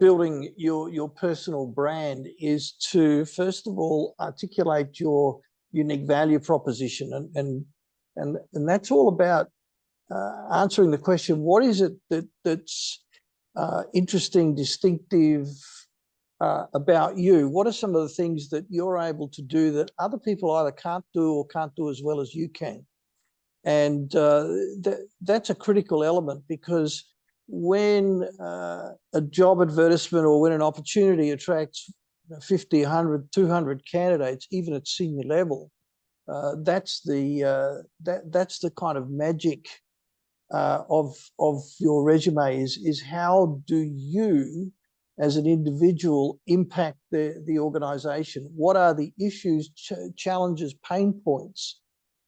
building your personal brand is to, first of all, articulate your unique value proposition, and that's all about answering the question: what is it that's interesting, distinctive about you? What are some of the things that you're able to do that other people either can't do or can't do as well as you can? And that's a critical element, because when a job advertisement or when an opportunity attracts 50, 100, 200 candidates, even at senior level, that's the kind of magic of your resume is how do you as an individual impact the organization? What are the issues, challenges, pain points,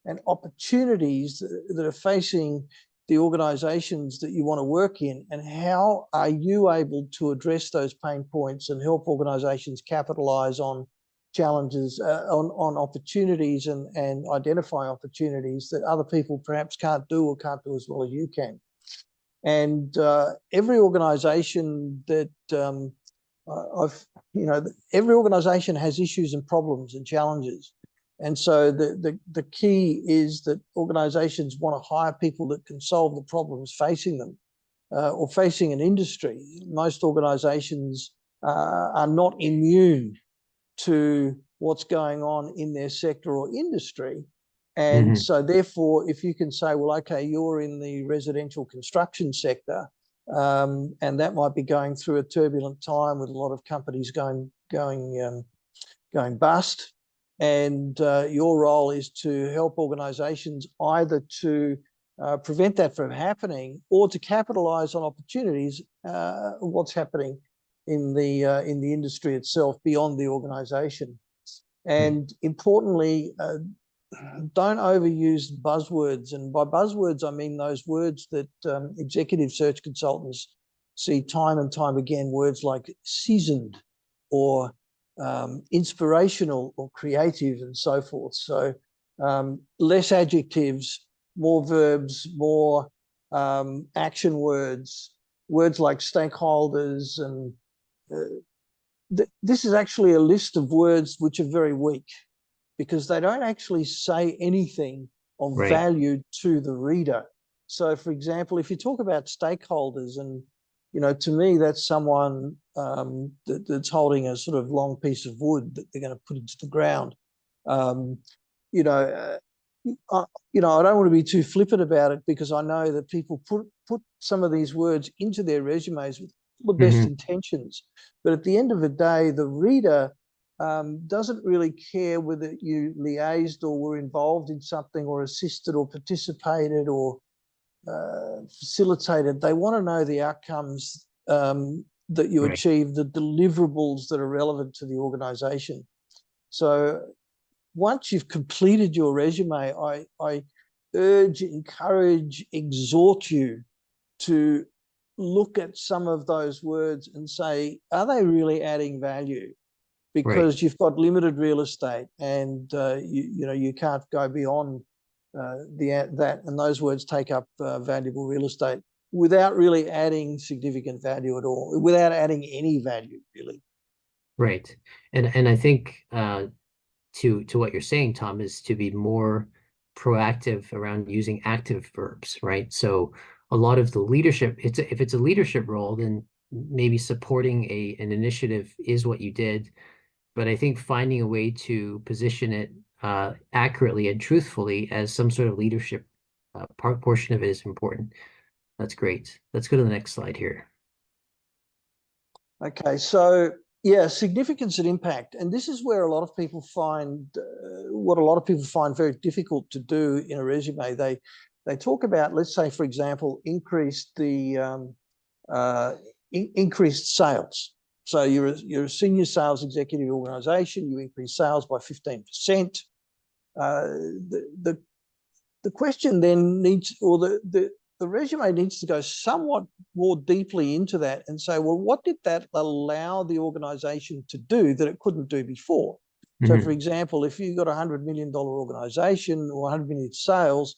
and opportunities that are facing the organizations that you want to work in, and how are you able to address those pain points and help organizations capitalize on challenges, on opportunities, and identify opportunities that other people perhaps can't do or can't do as well as you can. And every organization that every organization has issues and problems and challenges. And so the key is that organizations want to hire people that can solve the problems facing them or facing an industry. Most organizations are not immune to what's going on in their sector or industry. And so therefore, if you can say, well, okay, you're in the residential construction sector, and that might be going through a turbulent time with a lot of companies going bust. And your role is to help organizations either to prevent that from happening or to capitalize on opportunities, what's happening in the industry itself beyond the organization. And importantly, don't overuse buzzwords. And by buzzwords, I mean those words that executive search consultants see time and time again, words like seasoned or inspirational or creative and so forth. So less adjectives, more verbs, more action words, words like stakeholders. And this is actually a list of words which are very weak, because they don't actually say anything of value to the reader. So, for example, if you talk about stakeholders, and to me, that's someone that's holding a sort of long piece of wood that they're going to put into the ground. I don't want to be too flippant about it, because I know that people put some of these words into their resumes with all the best intentions. But at the end of the day, the reader doesn't really care whether you liaised or were involved in something or assisted or participated or facilitated. They want to know the outcomes that you achieve, the deliverables that are relevant to the organization. So once you've completed your resume, I urge, encourage, exhort you to look at some of those words and say, are they really adding value? Because you've got limited real estate, and you can't go beyond that, and those words take up valuable real estate without really adding significant value at all, without adding any value really. Right, and I think to what you're saying, Tom, is to be more proactive around using active verbs, right? So a lot of the leadership, if it's a leadership role, then maybe supporting an initiative is what you did. But I think finding a way to position it accurately and truthfully as some sort of leadership portion of it is important. That's great. Let's go to the next slide here. Okay, so yeah, significance and impact. And this is where a lot of people find, what a lot of people find very difficult to do in a resume. They talk about, let's say, for example, increased sales. So you're a senior sales executive organization, you increase sales by 15%. The question then needs, or the resume needs to go somewhat more deeply into that and say, well, what did that allow the organization to do that it couldn't do before? So, for example, if you've got a $100 million organization or 100 million sales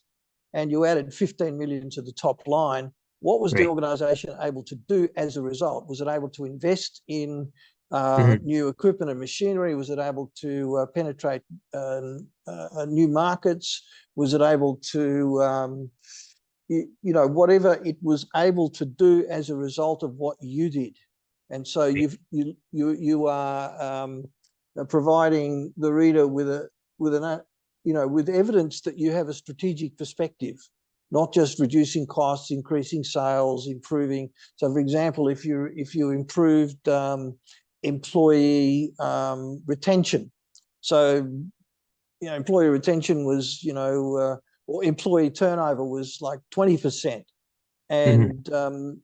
and you added 15 million to the top line, What was the Right. organization able to do as a result? Was it able to invest in Mhm. new equipment and machinery? Was it able to penetrate new markets? Was it able to, whatever it was able to do as a result of what you did? And so you are providing the reader with evidence that you have a strategic perspective, not just reducing costs, increasing sales, improving. So, for example, if you improved employee retention, so employee retention was or employee turnover was like 20%, Mhm. and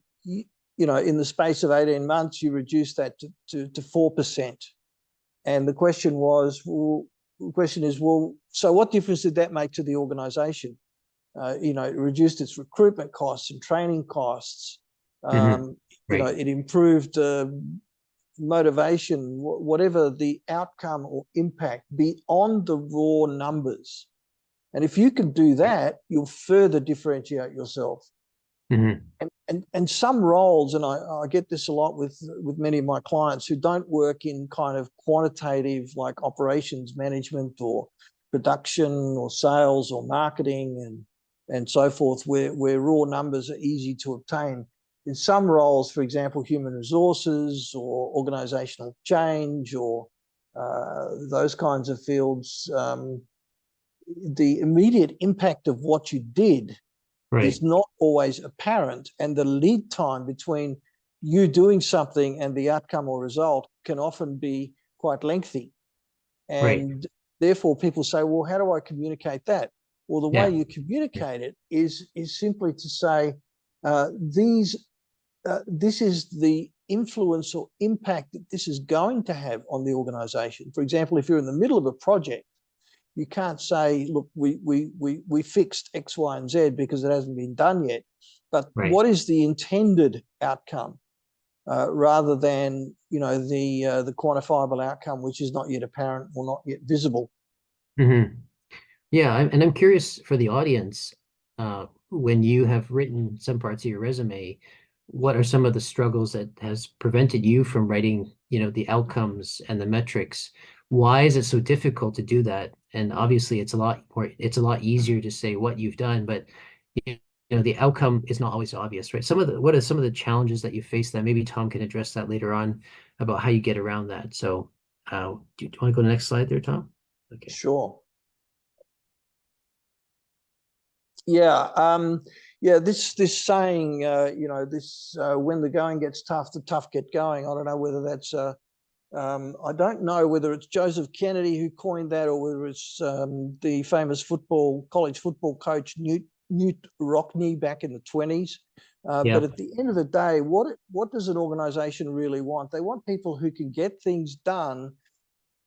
in the space of 18 months, you reduced that to 4%. And the question is, well, so what difference did that make to the organization? It reduced its recruitment costs and training costs. Mhm. Right. It improved motivation, whatever the outcome or impact beyond the raw numbers. And if you can do that, you'll further differentiate yourself. Mhm. And some roles, and I get this a lot with many of my clients who don't work in kind of quantitative, like operations management or production or sales or marketing and so forth, where raw numbers are easy to obtain. In some roles, for example, human resources or organizational change or those kinds of fields, the immediate impact of what you did Right. is not always apparent, and the lead time between you doing something and the outcome or result can often be quite lengthy. Right. And therefore people say, well, how do I communicate that? Well, the way Yeah. you communicate it is simply to say, this is the influence or impact that this is going to have on the organization. For example, if you're in the middle of a project, you can't say, look, we fixed X, Y, and Z because it hasn't been done yet. But Right. what is the intended outcome, rather than the quantifiable outcome, which is not yet apparent or not yet visible? Mhm. Yeah, and I'm curious for the audience, when you have written some parts of your resume, what are some of the struggles that has prevented you from writing, the outcomes and the metrics? Why is it so difficult to do that? And obviously, it's a lot easier to say what you've done, but the outcome is not always obvious, right? What are some of the challenges that you face that maybe Tom can address that later on about how you get around that? So, do you want to go to the next slide there, Tom? Okay. Sure. Yeah. This saying, when the going gets tough, the tough get going. I don't know whether that's I don't know whether it's Joseph Kennedy who coined that or whether it's the famous college football coach Newt Rockne back in the 20s. But Yeah. at the end of the day, what does an organization really want? They want people who can get things done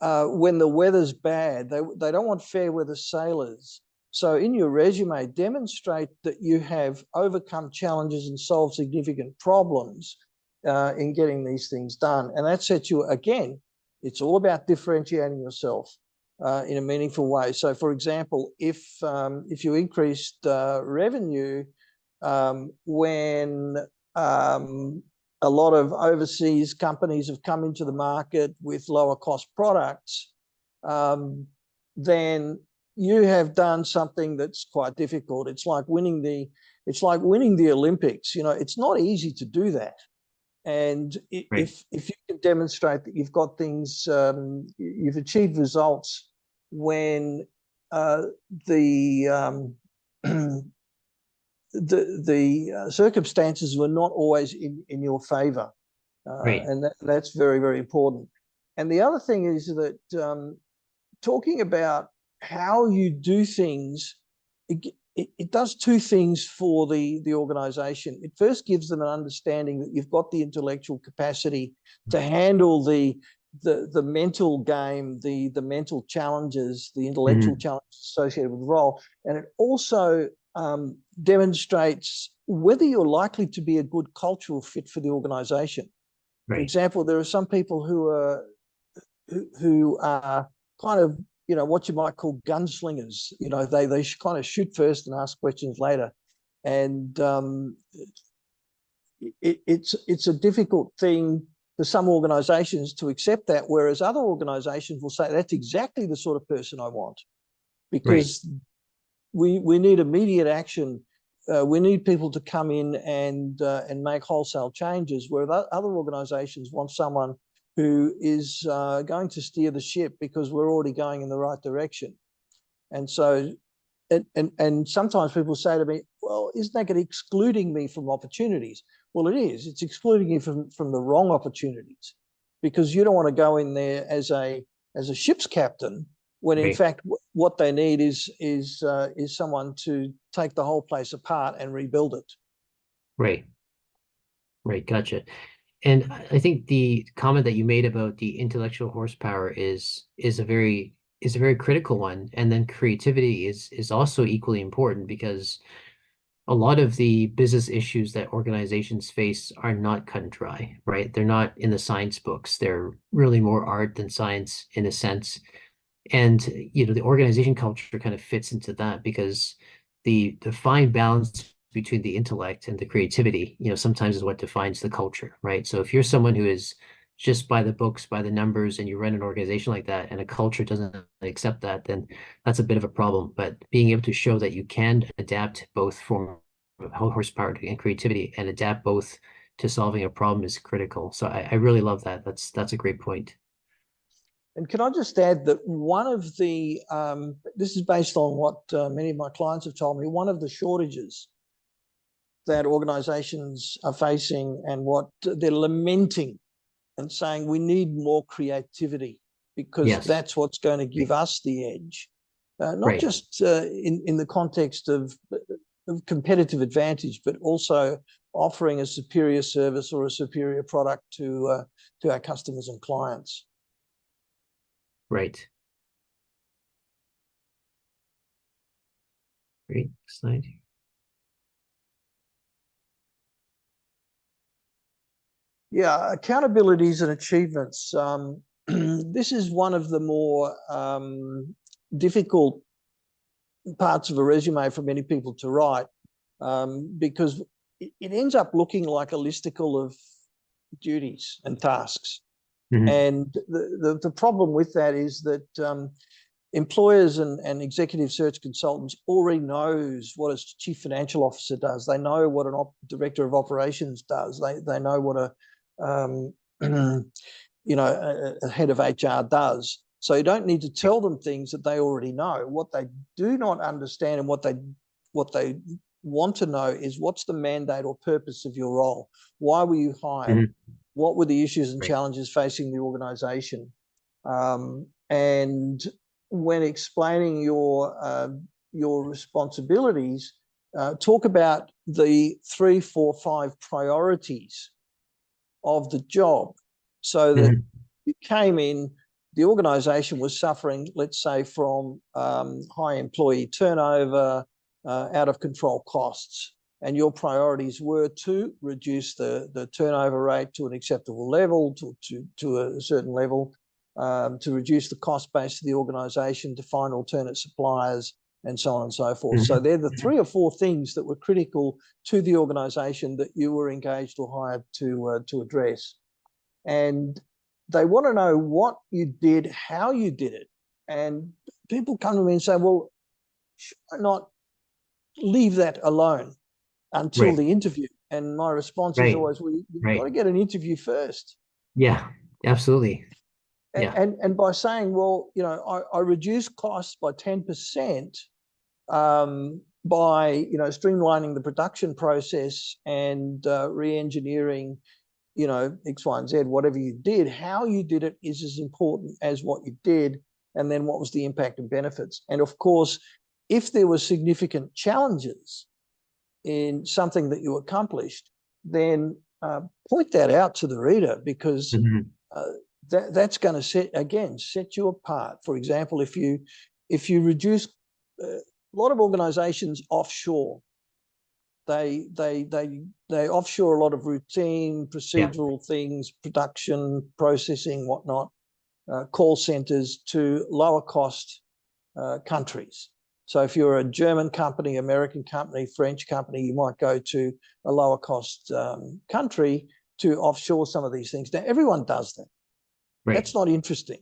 when the weather's bad. They don't want fair weather sailors. So in your resume, demonstrate that you have overcome challenges and solved significant problems in getting these things done. And that sets you, again, it's all about differentiating yourself in a meaningful way. So, for example, if you increased revenue when a lot of overseas companies have come into the market with lower cost products, then you have done something that's quite difficult. It's like winning the Olympics. It's not easy to do that. And Right. if you can demonstrate that you've got things, you've achieved results when the circumstances were not always in your favor, Right. and that's very, very important. And the other thing is that talking about how you do things, it does two things for the organization. It first gives them an understanding that you've got the intellectual capacity to handle the mental game, the mental challenges, the intellectual Mhm. challenges associated with the role. And it also demonstrates whether you're likely to be a good cultural fit for the organization. For Right. example, there are some people who are kind of what you might call gunslingers. They kind of shoot first and ask questions later, and it's a difficult thing for some organizations to accept that, whereas other organizations will say that's exactly the sort of person I want, because we need immediate action. We need people to come in and make wholesale changes, where other organizations want someone who is going to steer the ship because we're already going in the right direction. And so, and sometimes people say to me, well, isn't that excluding me from opportunities? Well, it is. It's excluding you from the wrong opportunities, because you don't want to go in there as a ship's captain when in fact what they need is someone to take the whole place apart and rebuild it. Right, gotcha. And I think the comment that you made about the intellectual horsepower is a very critical one. And then creativity is also equally important, because a lot of the business issues that organizations face are not cut and dry, right? They're not in the science books. They're really more art than science in a sense. And the organization culture kind of fits into that, because the fine balance between the intellect and the creativity, sometimes is what defines the culture, right? So if you're someone who is just by the books, by the numbers, and you run an organization like that, and a culture doesn't accept that, then that's a bit of a problem. But being able to show that you can adapt both from horsepower and creativity, and adapt both to solving a problem, is critical. So I really love that. That's a great point. And can I just add that one of the, this is based on what many of my clients have told me, one of the shortages that organizations are facing, and what they're lamenting and saying, we need more creativity, because that's what's going to give us the edge. Not just in the context of competitive advantage, but also offering a superior service or a superior product to our customers and clients. Right. Great slide. Yeah, accountabilities and achievements. This is one of the more difficult parts of a resume for many people to write, because it ends up looking like a listicle of duties and tasks. And the problem with that is that employers and executive search consultants already knows what a chief financial officer does. They know what a director of operations does. They know what a head of HR does. So you don't need to tell them things that they already know. What they do not understand, and what they want to know, is what's the mandate or purpose of your role? Why were you hired? What were the issues and challenges facing the organization? And when explaining your responsibilities, talk about the 3, 4, 5 priorities of the job, so that you came in, the organization was suffering, let's say, from high employee turnover, out of control costs, and your priorities were to reduce the turnover rate to an acceptable level, to a certain level, to reduce the cost base of the organization, to find alternate suppliers, and so on and so forth. So they're the 3 or 4 things that were critical to the organization that you were engaged or hired to address. And they want to know what you did, how you did it. And people come to me and say, well, should I not leave that alone until the interview? And my response is always, well, you've got to get an interview first. Yeah, absolutely. And by saying, well, I reduced costs by 10% by streamlining the production process and re-engineering X, Y, and Z, whatever you did, how you did it is as important as what you did, and then what was the impact and benefits. And of course, if there were significant challenges in something that you accomplished, then point that out to the reader, because that's going to set you apart. For example, if you reduce, a lot of organizations offshore. They offshore a lot of routine procedural things, production, processing, whatnot, call centers to lower cost countries. So if you're a German company, American company, French company, you might go to a lower cost country to offshore some of these things. Now, everyone does that. Right. That's not interesting.